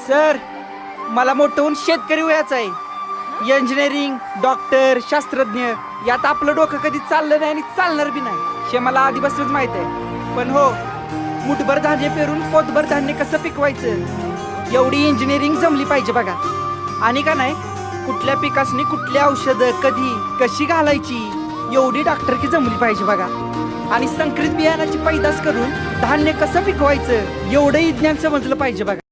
Sir, मला मोठं होऊन शेतकरी व्हायचं आहे. इंजिनिअरिंग, डॉक्टर, शास्त्रज्ञ यात आपलं डोकं कधी चाललं नाही आणि चालणार बी नाही हे मला आधीपासूनच माहित आहे. पण हो, मुठभर धान्य पेरून पोतभर धान्य कसं पिकवायचं एवढी इंजिनिअरिंग जमली पाहिजे बघा. आणि का नाही, कुठल्या पिकासनी कुठली औषधं कधी कशी घालायची एवढी डॉक्टरकी जमली पाहिजे बघा. आणि संकरित बियाणाची पैदास करून धान्य कसं पिकवायचं एवढं विज्ञान समजलं पाहिजे बघा.